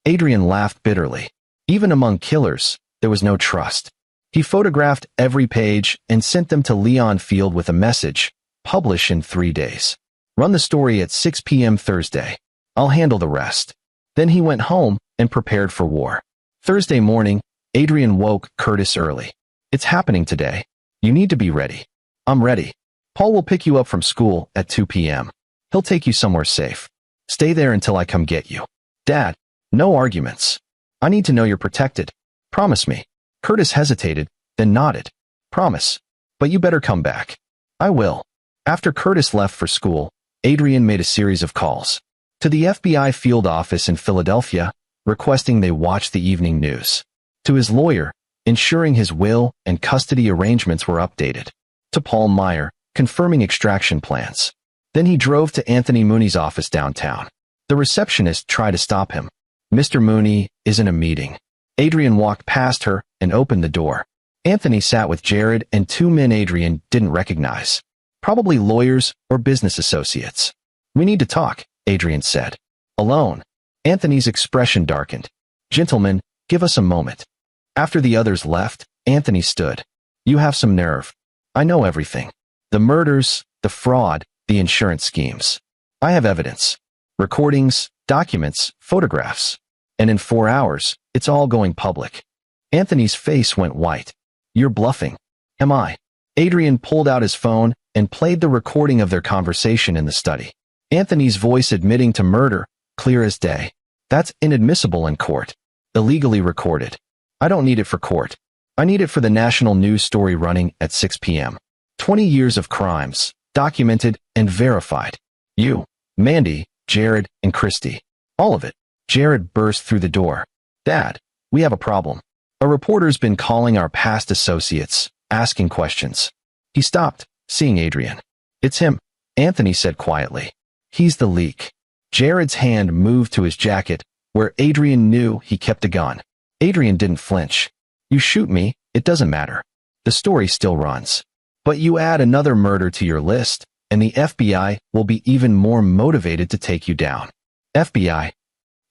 Adrian laughed bitterly. Even among killers, there was no trust. He photographed every page and sent them to Leon Field with a message, publish in 3 days. Run the story at 6 p.m. Thursday. I'll handle the rest. Then he went home and prepared for war. Thursday morning, Adrian woke Curtis early. It's happening today. You need to be ready. I'm ready. Paul will pick you up from school at 2 p.m. He'll take you somewhere safe. Stay there until I come get you. Dad, no arguments. I need to know you're protected. Promise me. Curtis hesitated, then nodded. Promise. But you better come back. I will. After Curtis left for school, Adrian made a series of calls to the FBI field office in Philadelphia, requesting they watch the evening news. To his lawyer, ensuring his will and custody arrangements were updated. To Paul Meyer, confirming extraction plans. Then he drove to Anthony Mooney's office downtown. The receptionist tried to stop him. Mr. Mooney is in a meeting. Adrian walked past her and opened the door. Anthony sat with Jared and 2 men Adrian didn't recognize. Probably lawyers or business associates. We need to talk, Adrian said. Alone. Anthony's expression darkened. Gentlemen, give us a moment. After the others left, Anthony stood. You have some nerve. I know everything. The murders, the fraud, the insurance schemes. I have evidence. Recordings, documents, photographs. And in 4 hours, it's all going public. Anthony's face went white. You're bluffing. Am I? Adrian pulled out his phone and played the recording of their conversation in the study. Anthony's voice admitting to murder, clear as day. That's inadmissible in court. Illegally recorded. I don't need it for court. I need it for the national news story running at 6 p.m. 20 years of crimes, documented and verified. You, Mandy, Jared, and Christy. All of it. Jared burst through the door. Dad, we have a problem. A reporter's been calling our past associates, asking questions. He stopped, seeing Adrian. It's him, Anthony said quietly. He's the leak. Jared's hand moved to his jacket, where Adrian knew he kept a gun. Adrian didn't flinch. You shoot me, it doesn't matter. The story still runs. But you add another murder to your list, and the FBI will be even more motivated to take you down. FBI.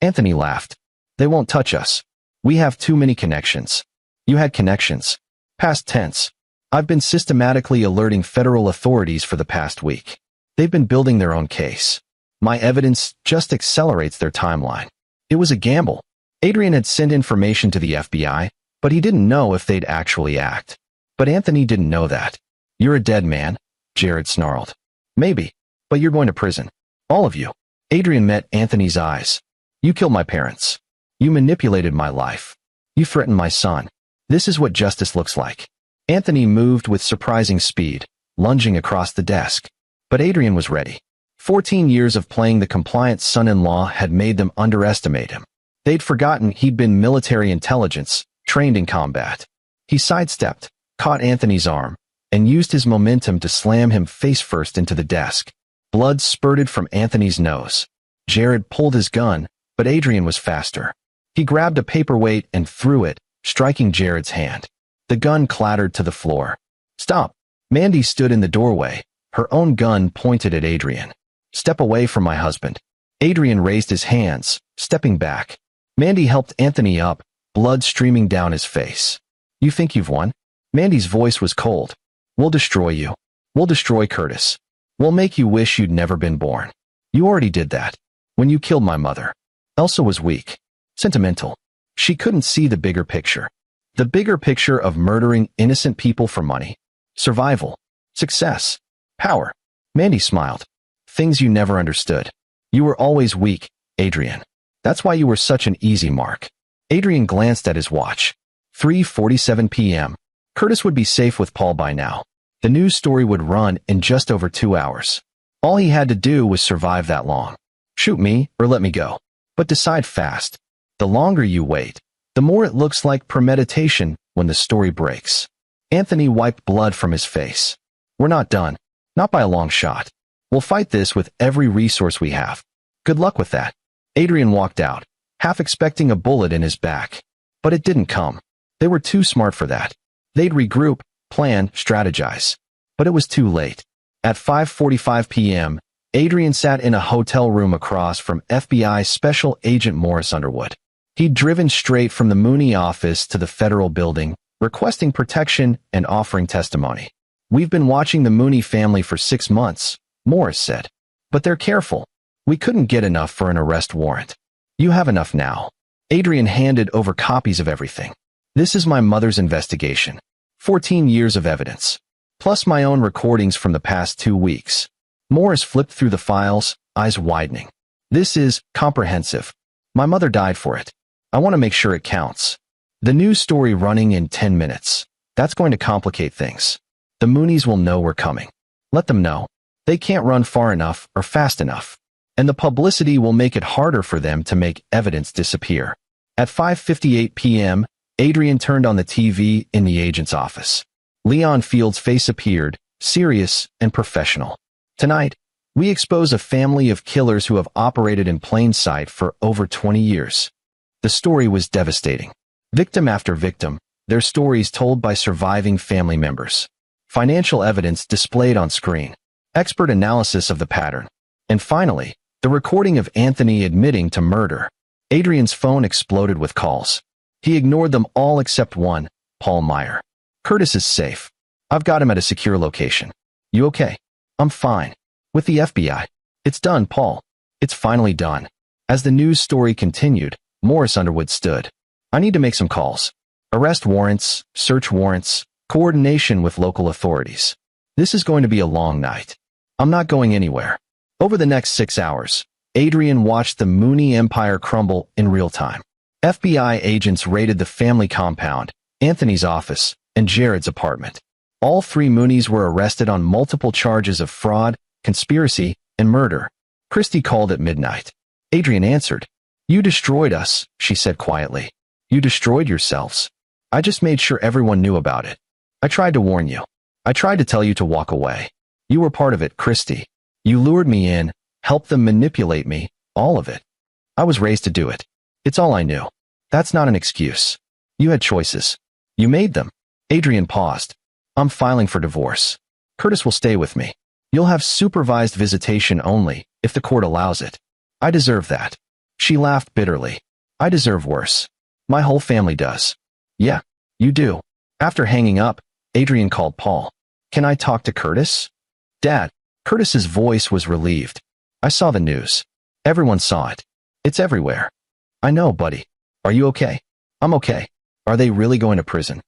Anthony laughed. They won't touch us. We have too many connections. You had connections. Past tense. I've been systematically alerting federal authorities for the past week. They've been building their own case. My evidence just accelerates their timeline. It was a gamble. Adrian had sent information to the FBI, but he didn't know if they'd actually act. But Anthony didn't know that. You're a dead man, Jared snarled. Maybe, but you're going to prison. All of you. Adrian met Anthony's eyes. You killed my parents. You manipulated my life. You threatened my son. This is what justice looks like. Anthony moved with surprising speed, lunging across the desk. But Adrian was ready. 14 years of playing the compliant son-in-law had made them underestimate him. They'd forgotten he'd been military intelligence, trained in combat. He sidestepped, caught Anthony's arm, and used his momentum to slam him face-first into the desk. Blood spurted from Anthony's nose. Jared pulled his gun, but Adrian was faster. He grabbed a paperweight and threw it, striking Jared's hand. The gun clattered to the floor. Stop! Mandy stood in the doorway, her own gun pointed at Adrian. Step away from my husband. Adrian raised his hands, stepping back. Mandy helped Anthony up, blood streaming down his face. You think you've won? Mandy's voice was cold. We'll destroy you. We'll destroy Curtis. We'll make you wish you'd never been born. You already did that. When you killed my mother. Elsa was weak. Sentimental. She couldn't see the bigger picture. The bigger picture of murdering innocent people for money. Survival. Success. Power. Mandy smiled. Things you never understood. You were always weak, Adrian. That's why you were such an easy mark. Adrian glanced at his watch. 3:47 p.m. Curtis would be safe with Paul by now. The news story would run in just over 2 hours. All he had to do was survive that long. Shoot me or let me go. But decide fast. The longer you wait, the more it looks like premeditation when the story breaks. Anthony wiped blood from his face. We're not done. Not by a long shot. We'll fight this with every resource we have. Good luck with that. Adrian walked out, half expecting a bullet in his back. But it didn't come. They were too smart for that. They'd regroup, plan, strategize. But it was too late. At 5:45 p.m., Adrian sat in a hotel room across from FBI Special Agent Morris Underwood. He'd driven straight from the Mooney office to the federal building, requesting protection and offering testimony. "We've been watching the Mooney family for 6 months," Morris said. "But they're careful. We couldn't get enough for an arrest warrant." "You have enough now." Adrian handed over copies of everything. "This is my mother's investigation. 14 years of evidence. Plus my own recordings from the past 2 weeks." Morris flipped through the files, eyes widening. "This is comprehensive. My mother died for it. I want to make sure it counts. The news story running in 10 minutes. That's going to complicate things. The Mooneys will know we're coming. Let them know. They can't run far enough or fast enough. And the publicity will make it harder for them to make evidence disappear." At 5:58 p.m., Adrian turned on the TV in the agent's office. Leon Field's face appeared, serious and professional. "Tonight, we expose a family of killers who have operated in plain sight for over 20 years. The story was devastating. Victim after victim, their stories told by surviving family members. Financial evidence displayed on screen. Expert analysis of the pattern. And finally, the recording of Anthony admitting to murder." Adrian's phone exploded with calls. He ignored them all except one, Paul Meyer. "Curtis is safe. I've got him at a secure location. You okay?" "I'm fine. With the FBI. It's done, Paul. It's finally done." As the news story continued, Morris Underwood stood. "I need to make some calls. Arrest warrants, search warrants, coordination with local authorities. This is going to be a long night. I'm not going anywhere." Over the next 6 hours, Adrian watched the Mooney empire crumble in real time. FBI agents raided the family compound, Anthony's office, and Jared's apartment. All 3 Mooneys were arrested on multiple charges of fraud, conspiracy, and murder. Christy called at midnight. Adrian answered. "You destroyed us," she said quietly. "You destroyed yourselves. I just made sure everyone knew about it. I tried to warn you. I tried to tell you to walk away. You were part of it, Christy. You lured me in, helped them manipulate me, all of it. I was raised to do it. It's all I knew. That's not an excuse. You had choices. You made them." Adrian paused. "I'm filing for divorce. Curtis will stay with me. You'll have supervised visitation only, if the court allows it. I deserve that." She laughed bitterly. "I deserve worse. My whole family does." "Yeah, you do." After hanging up, Adrian called Paul. "Can I talk to Curtis?" "Dad." Curtis's voice was relieved. "I saw the news. Everyone saw it. It's everywhere." "I know, buddy. Are you okay?" "I'm okay." "Are they really going to prison?"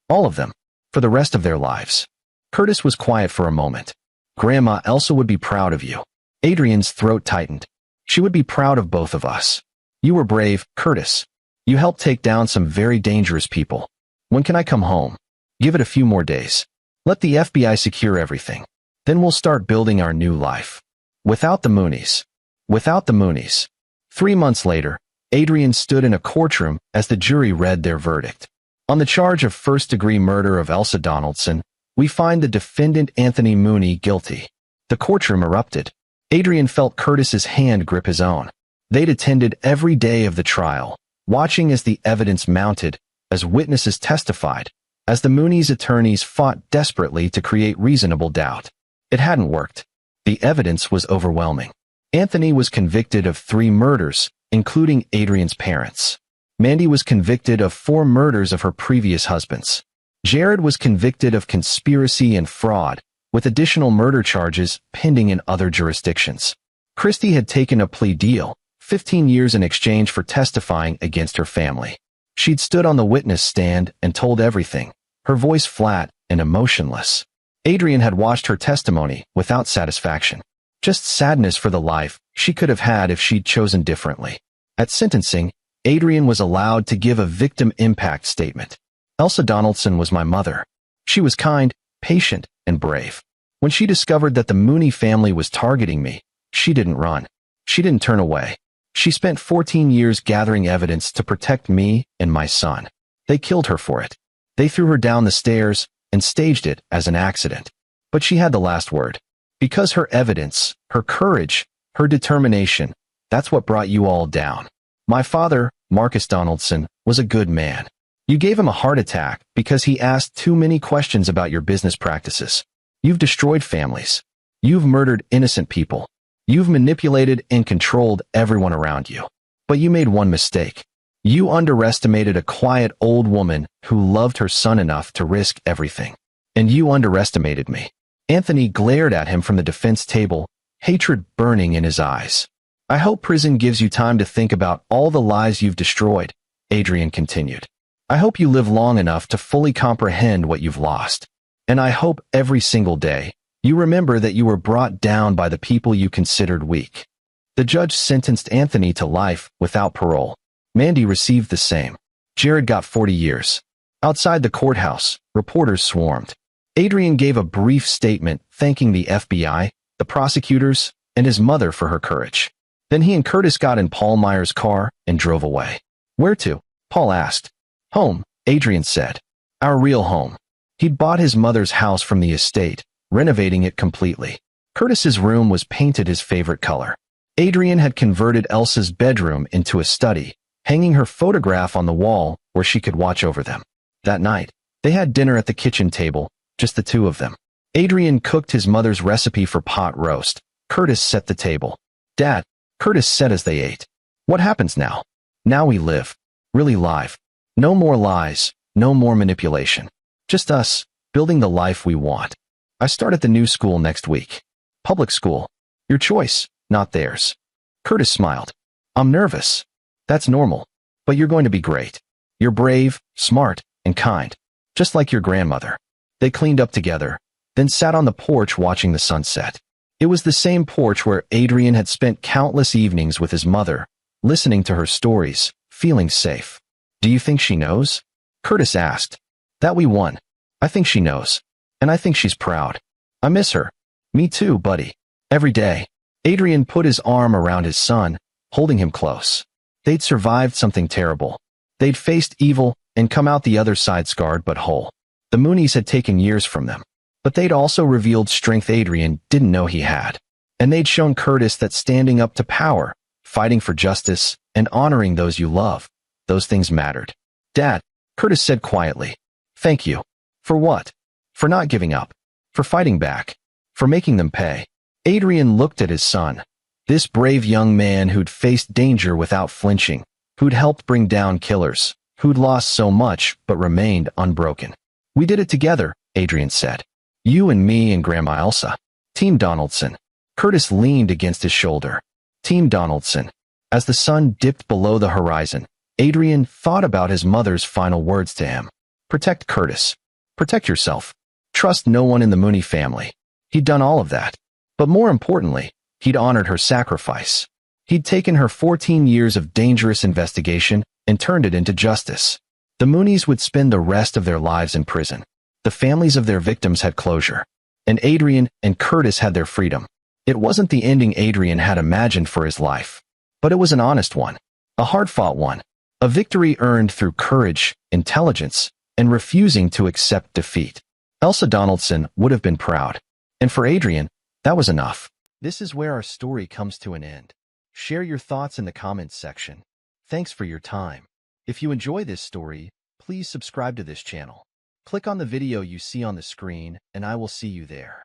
"All of them. For the rest of their lives." Curtis was quiet for a moment. "Grandma Elsa would be proud of you." Adrian's throat tightened. "She would be proud of both of us. You were brave, Curtis. You helped take down some very dangerous people. When can I come home?" "Give it a few more days. Let the FBI secure everything. Then we'll start building our new life. Without the Mooneys." Without the Mooneys. 3 months later, Adrian stood in a courtroom as the jury read their verdict. On the charge of first-degree murder of Elsa Donaldson, we find the defendant Anthony Mooney guilty. The courtroom erupted. Adrian felt Curtis's hand grip his own. They'd attended every day of the trial, watching as the evidence mounted, as witnesses testified, as the Mooney's attorneys fought desperately to create reasonable doubt. It hadn't worked. The evidence was overwhelming. Anthony was convicted of 3 murders, including Adrian's parents. Mandy was convicted of 4 murders of her previous husbands. Jared was convicted of conspiracy and fraud, with additional murder charges pending in other jurisdictions. Christy had taken a plea deal, 15 years in exchange for testifying against her family. She'd stood on the witness stand and told everything, her voice flat and emotionless. Adrian had watched her testimony without satisfaction. Just sadness for the life she could have had if she'd chosen differently. At sentencing, Adrian was allowed to give a victim impact statement. "Elsa Donaldson was my mother. She was kind, patient, and brave. When she discovered that the Mooney family was targeting me, she didn't run. She didn't turn away. She spent 14 years gathering evidence to protect me and my son. They killed her for it. They threw her down the stairs and staged it as an accident. But she had the last word. Because her evidence, her courage, her determination, that's what brought you all down. My father, Marcus Donaldson, was a good man. You gave him a heart attack because he asked too many questions about your business practices. You've destroyed families. You've murdered innocent people. You've manipulated and controlled everyone around you. But you made one mistake. You underestimated a quiet old woman who loved her son enough to risk everything. And you underestimated me. Anthony glared at him from the defense table, hatred burning in his eyes. I hope prison gives you time to think about all the lives you've destroyed, Adrian continued. I hope you live long enough to fully comprehend what you've lost. And I hope every single day you remember that you were brought down by the people you considered weak. The judge sentenced Anthony to life without parole. Mandy received the same. Jared got 40 years. Outside the courthouse, reporters swarmed. Adrian gave a brief statement thanking the FBI, the prosecutors, and his mother for her courage. Then he and Curtis got in Paul Meyer's car and drove away. Where to? Paul asked. Home, Adrian said. Our real home. He'd bought his mother's house from the estate, renovating it completely. Curtis's room was painted his favorite color. Adrian had converted Elsa's bedroom into a study, hanging her photograph on the wall where she could watch over them. That night, they had dinner at the kitchen table, just the two of them. Adrian cooked his mother's recipe for pot roast. Curtis set the table. Dad, Curtis said as they ate. What happens now? Now we live. Really live. No more lies, no more manipulation. Just us, building the life we want. I start at the new school next week. Public school. Your choice, not theirs. Curtis smiled. I'm nervous. That's normal. But you're going to be great. You're brave, smart, and kind. Just like your grandmother. They cleaned up together, then sat on the porch watching the sunset. It was the same porch where Adrian had spent countless evenings with his mother, listening to her stories, feeling safe. Do you think she knows? Curtis asked. That we won. I think she knows. And I think she's proud. I miss her. Me too, buddy. Every day. Adrian put his arm around his son, holding him close. They'd survived something terrible. They'd faced evil and come out the other side scarred but whole. The Moonies had taken years from them. But they'd also revealed strength Adrian didn't know he had. And they'd shown Curtis that standing up to power, fighting for justice, and honoring those you love, those things mattered. Dad, Curtis said quietly. Thank you. For what? For not giving up. For fighting back. For making them pay. Adrian looked at his son. This brave young man who'd faced danger without flinching, who'd helped bring down killers, who'd lost so much but remained unbroken. We did it together, Adrian said. You and me and Grandma Elsa. Team Donaldson. Curtis leaned against his shoulder. Team Donaldson. As the sun dipped below the horizon, Adrian thought about his mother's final words to him. Protect Curtis. Protect yourself. Trust no one in the Mooney family. He'd done all of that. But more importantly, he'd honored her sacrifice. He'd taken her 14 years of dangerous investigation and turned it into justice. The Moonies would spend the rest of their lives in prison. The families of their victims had closure. And Adrian and Curtis had their freedom. It wasn't the ending Adrian had imagined for his life. But it was an honest one. A hard-fought one. A victory earned through courage, intelligence, and refusing to accept defeat. Elsa Donaldson would have been proud. And for Adrian, that was enough. This is where our story comes to an end. Share your thoughts in the comments section. Thanks for your time. If you enjoy this story, please subscribe to this channel. Click on the video you see on the screen, and I will see you there.